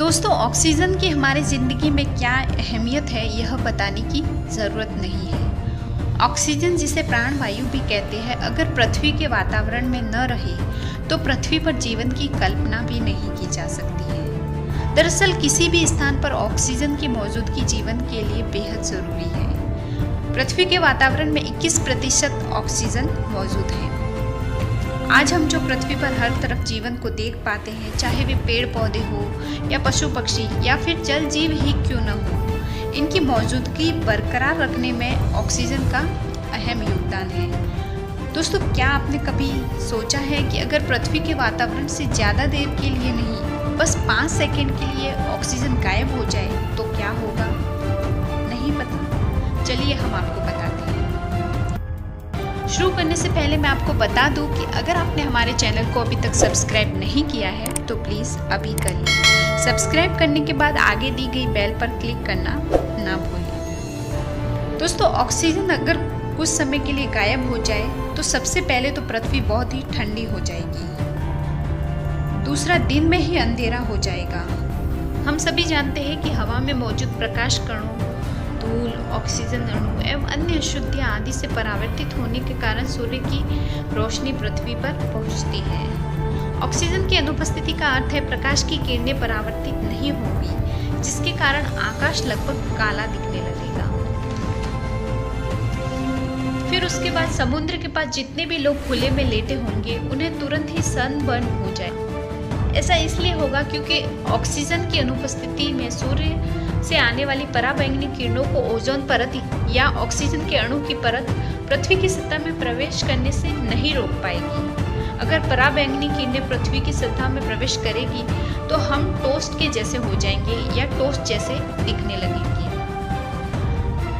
दोस्तों, ऑक्सीजन की हमारी ज़िंदगी में क्या अहमियत है यह बताने की ज़रूरत नहीं है। ऑक्सीजन, जिसे प्राणवायु भी कहते हैं, अगर पृथ्वी के वातावरण में न रहे तो पृथ्वी पर जीवन की कल्पना भी नहीं की जा सकती है। दरअसल किसी भी स्थान पर ऑक्सीजन की मौजूदगी जीवन के लिए बेहद ज़रूरी है। पृथ्वी के वातावरण में 21% ऑक्सीजन मौजूद है। आज हम जो पृथ्वी पर हर तरफ जीवन को देख पाते हैं, चाहे वे पेड़ पौधे हो या पशु पक्षी या फिर जल जीव ही क्यों न हो, इनकी मौजूदगी बरकरार रखने में ऑक्सीजन का अहम योगदान है। दोस्तों, क्या आपने कभी सोचा है कि अगर पृथ्वी के वातावरण से ज़्यादा देर के लिए नहीं, बस 5 सेकंड के लिए ऑक्सीजन गायब हो जाए तो क्या होगा? नहीं पता? चलिए हम आपको बताते हैं। शुरू करने से पहले मैं आपको बता दूं कि अगर आपने हमारे चैनल को अभी तक सब्सक्राइब नहीं किया है तो प्लीज़ अभी करिए। सब्सक्राइब करने के बाद आगे दी गई बेल पर क्लिक करना ना भूलें। दोस्तों, ऑक्सीजन अगर कुछ समय के लिए गायब हो जाए तो सबसे पहले तो पृथ्वी बहुत ही ठंडी हो जाएगी। दूसरा, दिन में ही अंधेरा हो जाएगा। हम सभी जानते हैं कि हवा में मौजूद प्रकाश कणों, धूल, ऑक्सीजन अणु एवं अन्य अशुद्धियाँ आदि से परावर्तित होने के कारण सूर्य की रोशनी पृथ्वी पर पहुँचती है। ऑक्सीजन की अनुपस्थिति का अर्थ है प्रकाश की किरणें परावर्तित नहीं होंगी, जिसके कारण आकाश लगभग काला दिखने लगेगा। फिर उसके बाद समुद्र के पास जितने भी लोग खुले में लेटे होंगे उन्हें तुरंत ही सनबर्न हो जाए। ऐसा इसलिए होगा क्योंकि ऑक्सीजन की अनुपस्थिति में सूर्य से आने वाली पराबैंगनी किरणों को ओजोन परत या ऑक्सीजन के अणु की परत पृथ्वी की सतह में प्रवेश करने से नहीं रोक पाएगी। अगर पराबैंगनी किरणें पृथ्वी की सतह में प्रवेश करेगी तो हम टोस्ट के जैसे हो जाएंगे या टोस्ट जैसे दिखने लगेंगे।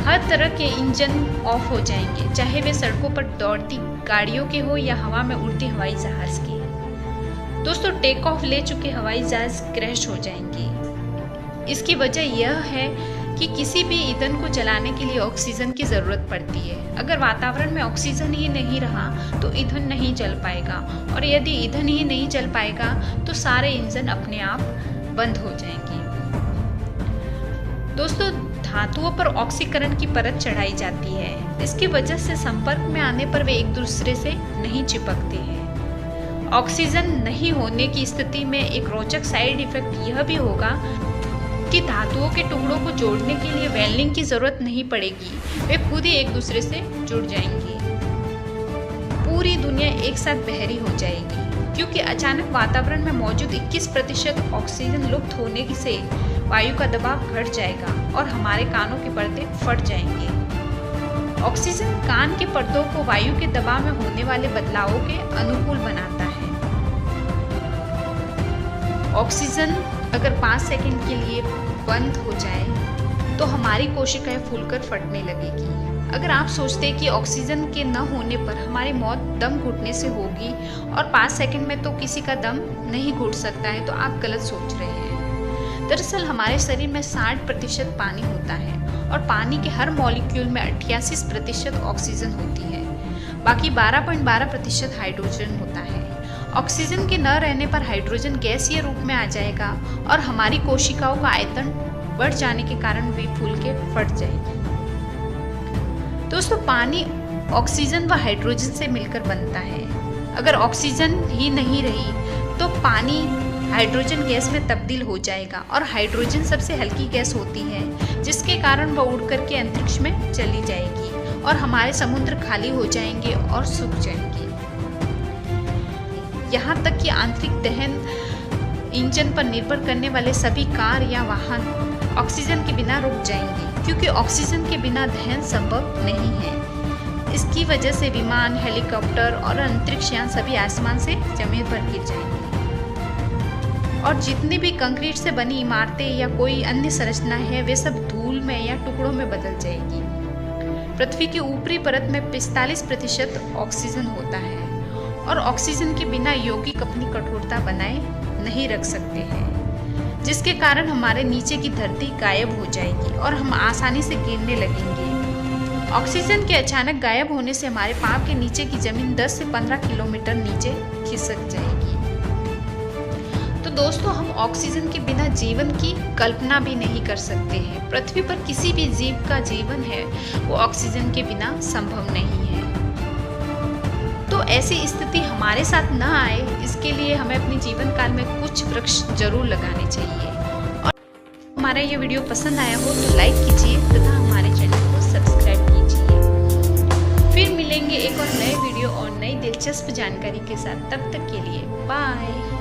हर तरह के इंजन ऑफ हो जाएंगे, चाहे वे सड़कों पर दौड़ती गाड़ियों के हो या हवा में उड़ती हवाई जहाज के। दोस्तों, टेक ऑफ ले चुके हवाई जहाज क्रैश हो जाएंगे। इसकी वजह यह है कि किसी भी ईंधन को जलाने के लिए ऑक्सीजन की ज़रूरत पड़ती है। अगर वातावरण में ऑक्सीजन ही नहीं रहा तो ईंधन नहीं जल पाएगा, और यदि ईंधन ही नहीं जल पाएगा तो सारे इंजन अपने आप बंद हो जाएंगे। दोस्तों, धातुओं पर ऑक्सीकरण की परत चढ़ाई जाती है। इसकी वजह से संपर्क में आने पर वे एक दूसरे से नहीं चिपकते हैं। ऑक्सीजन नहीं होने की स्थिति में एक रोचक साइड इफेक्ट यह भी होगा कि धातुओं के टुकड़ों को जोड़ने के लिए वेल्डिंग की जरूरत नहीं पड़ेगी, वे खुद ही एक दूसरे से जुड़ जाएंगे। पूरी दुनिया एक साथ बहरी हो जाएगी, क्योंकि अचानक वातावरण में मौजूद 21% ऑक्सीजन लुप्त होने से वायु का दबाव घट जाएगा और हमारे कानों के पर्दे फट जाएंगे। ऑक्सीजन कान के पर्दों को वायु के दबाव में होने वाले बदलावों के अनुकूल बनाता है। ऑक्सीजन अगर 5 सेकंड के लिए बंद हो जाए तो हमारी कोशिकाएं फूलकर फटने लगेगी। अगर आप सोचते हैं कि ऑक्सीजन के न होने पर हमारी मौत दम घुटने से होगी और 5 सेकंड में तो किसी का दम नहीं घुट सकता है, तो आप गलत सोच रहे हैं। दरअसल हमारे शरीर में 60% पानी होता है और पानी के हर मॉलिक्यूल में 88% ऑक्सीजन होती है। बाकी 12.12% हाइड्रोजन होता है। ऑक्सीजन के न रहने पर हाइड्रोजन गैसीय रूप में आ जाएगा और हमारी कोशिकाओं का आयतन बढ़ जाने के कारण वे फूल के फट जाएगी। दोस्तों, पानी ऑक्सीजन व हाइड्रोजन से मिलकर बनता है। अगर ऑक्सीजन ही नहीं रही तो पानी हाइड्रोजन गैस में तब्दील हो जाएगा, और हाइड्रोजन सबसे हल्की गैस होती है, जिसके कारण वह उड़ करके अंतरिक्ष में चली जाएगी और हमारे समुद्र खाली हो जाएंगे और सूख जाएंगे। यहाँ तक कि आंतरिक दहन इंजन पर निर्भर करने वाले सभी कार या वाहन ऑक्सीजन के बिना रुक जाएंगे, क्योंकि ऑक्सीजन के बिना दहन संभव नहीं है। इसकी वजह से विमान, हेलीकॉप्टर और अंतरिक्ष यान सभी आसमान से जमीन पर गिर जाएंगे, और जितनी भी कंक्रीट से बनी इमारतें या कोई अन्य संरचना है वे सब धूल में या टुकड़ों में बदल जाएगी। पृथ्वी की ऊपरी परत में 45% ऑक्सीजन होता है, और ऑक्सीजन के बिना यौगिक अपनी कठोरता बनाए नहीं रख सकते हैं, जिसके कारण हमारे नीचे की धरती गायब हो जाएगी और हम आसानी से गिरने लगेंगे। ऑक्सीजन के अचानक गायब होने से हमारे पाँव के नीचे की जमीन 10 से 15 किलोमीटर नीचे खिसक जाएगी। तो दोस्तों, हम ऑक्सीजन के बिना जीवन की कल्पना भी नहीं कर सकते हैं। पृथ्वी पर किसी भी जीव का जीवन है वो ऑक्सीजन के बिना संभव नहीं है। तो ऐसी स्थिति हमारे साथ न आए, इसके लिए हमें अपने जीवन काल में कुछ वृक्ष जरूर लगाने चाहिए। और हमारा ये वीडियो पसंद आया हो तो लाइक कीजिए तथा हमारे चैनल को सब्सक्राइब कीजिए। फिर मिलेंगे एक और नए वीडियो और नई दिलचस्प जानकारी के साथ। तब तक के लिए बाय।